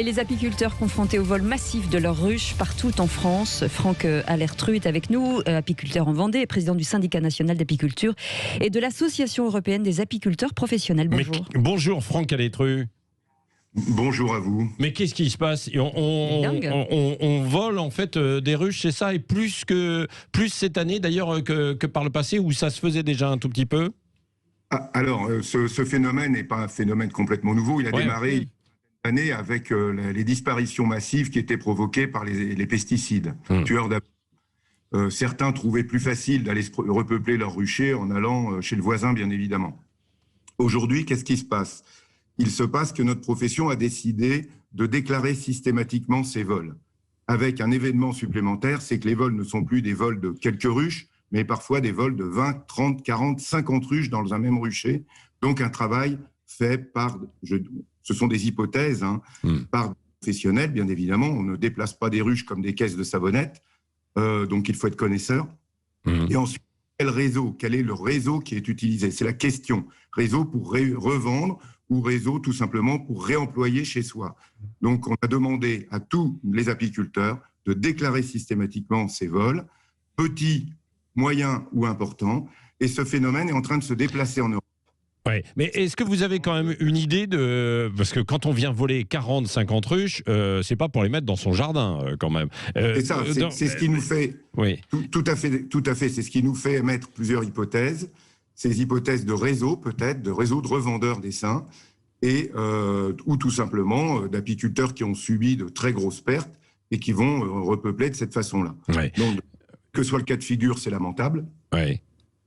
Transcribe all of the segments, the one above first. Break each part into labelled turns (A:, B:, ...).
A: Et les apiculteurs confrontés au vol massif de leurs ruches partout en France. Franck Alertru est avec nous, apiculteur en Vendée, président du syndicat national d'apiculture et de l'association européenne des apiculteurs professionnels. Bonjour.
B: Bonjour Franck Alertru.
C: Bonjour à vous.
B: Mais qu'est-ce qui se passe ? On vole en fait des ruches, c'est ça, et plus cette année d'ailleurs que par le passé où ça se faisait déjà un tout petit peu ?
C: Alors, ce phénomène n'est pas un phénomène complètement nouveau. Il a démarré il y a une année avec les disparitions massives qui étaient provoquées par les pesticides, tueurs d'abeilles. Certains trouvaient plus facile d'aller repeupler leur rucher en allant chez le voisin, bien évidemment. Aujourd'hui, qu'est-ce qui se passe ? Il se passe que notre profession a décidé de déclarer systématiquement ces vols. Avec un événement supplémentaire, c'est que les vols ne sont plus des vols de quelques ruches, mais parfois des vols de 20, 30, 40, 50 ruches dans un même rucher. Donc un travail fait par, ce sont des hypothèses, par des professionnels, bien évidemment. On ne déplace pas des ruches comme des caisses de savonnettes, donc il faut être connaisseur. Et ensuite, quel est le réseau qui est utilisé ? C'est la question. Réseau pour revendre ou réseau tout simplement pour réemployer chez soi. Donc on a demandé à tous les apiculteurs de déclarer systématiquement ces vols, petits, moyens ou importants, et ce phénomène est en train de se déplacer en Europe.
B: Ouais. Mais est-ce que vous avez quand même une idée de... Parce que quand on vient voler 40, 50 ruches, c'est pas pour les mettre dans son jardin, quand même.
C: C'est ça, c'est ce qui nous fait...
B: Oui.
C: Tout à fait, c'est ce qui nous fait émettre plusieurs hypothèses. Ces hypothèses de réseau, peut-être, de réseau de revendeurs d'essaims, et ou tout simplement d'apiculteurs qui ont subi de très grosses pertes et qui vont repeupler de cette façon-là.
B: Ouais.
C: Donc, que soit le cas de figure, c'est lamentable.
B: Ouais.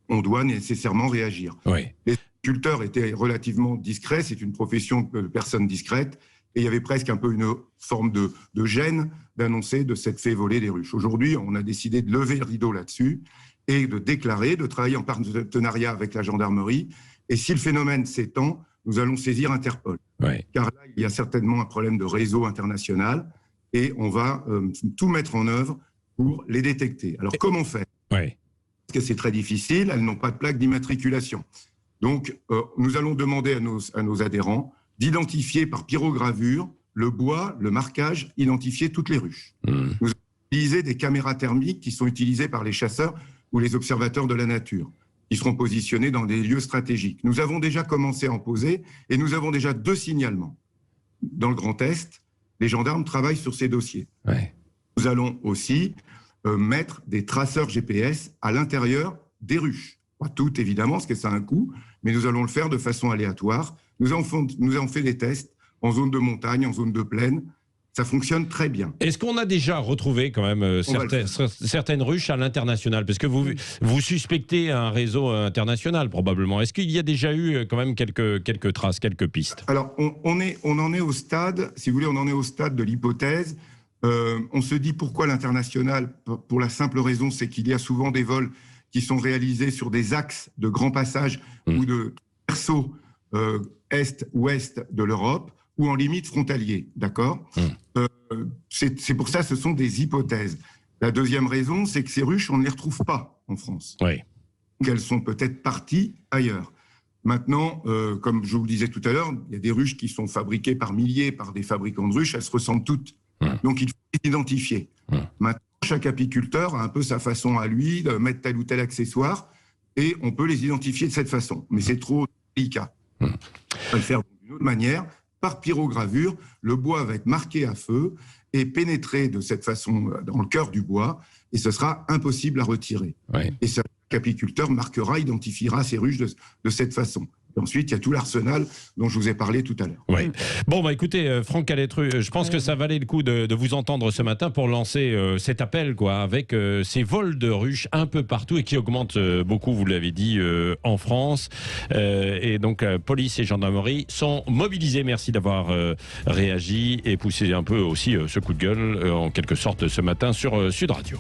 C: On doit nécessairement réagir.
B: Ouais.
C: Les apiculteurs étaient relativement discrets, c'est une profession de personnes discrètes, et il y avait presque un peu une forme de gêne d'annoncer de s'être fait voler des ruches. Aujourd'hui, on a décidé de lever le rideau là-dessus et de déclarer, de travailler en partenariat avec la gendarmerie. Et si le phénomène s'étend, nous allons saisir Interpol.
B: Ouais.
C: Car là, il y a certainement un problème de réseau international et on va tout mettre en œuvre pour les détecter. Alors, comment faire ?
B: Ouais.
C: Parce que c'est très difficile, elles n'ont pas de plaque d'immatriculation. Donc, nous allons demander à nos adhérents d'identifier par pyrogravure le bois, le marquage, identifier toutes les ruches. Nous allons utiliser des caméras thermiques qui sont utilisées par les chasseurs ou les observateurs de la nature, qui seront positionnés dans des lieux stratégiques. Nous avons déjà commencé à en poser et nous avons déjà 2 signalements. Dans le Grand Est, les gendarmes travaillent sur ces dossiers.
B: Ouais.
C: Nous allons aussi mettre des traceurs GPS à l'intérieur des ruches. Pas toutes, évidemment, parce que ça a un coût, mais nous allons le faire de façon aléatoire. Nous avons fait des tests en zone de montagne, en zone de plaine. Ça fonctionne très bien.
B: Est-ce qu'on a déjà retrouvé quand même certaines ruches à l'international ? Parce que vous suspectez un réseau international probablement. Est-ce qu'il y a déjà eu quand même quelques traces, quelques pistes ?
C: Alors, on en est au stade, si vous voulez, on en est au stade de l'hypothèse. On se dit pourquoi l'international ? Pour la simple raison, c'est qu'il y a souvent des vols qui sont réalisés sur des axes de grand passage ou de berceaux est-ouest de l'Europe, ou en limite frontalier, d'accord ? C'est pour ça, ce sont des hypothèses. La deuxième raison, c'est que ces ruches, on ne les retrouve pas en France.
B: Oui.
C: Donc elles sont peut-être parties ailleurs. Maintenant, comme je vous le disais tout à l'heure, il y a des ruches qui sont fabriquées par milliers par des fabricants de ruches, elles se ressemblent toutes. Donc il faut les identifier. Maintenant, chaque apiculteur a un peu sa façon à lui de mettre tel ou tel accessoire, et on peut les identifier de cette façon. Mais c'est trop délicat. On va le faire d'une autre manière. Par pyrogravure, le bois va être marqué à feu et pénétrer de cette façon dans le cœur du bois, et ce sera impossible à retirer. Ouais. Et chaque apiculteur marquera, identifiera ses ruches de cette façon. Et ensuite, il y a tout l'arsenal dont je vous ai parlé tout à l'heure.
B: Oui. Bon, bah écoutez, Franck Alertru, je pense que ça valait le coup de vous entendre ce matin pour lancer cet appel, quoi, avec ces vols de ruches un peu partout et qui augmentent beaucoup, vous l'avez dit, en France. Et donc, police et gendarmerie sont mobilisés. Merci d'avoir réagi et poussé un peu aussi ce coup de gueule, en quelque sorte, ce matin sur Sud Radio.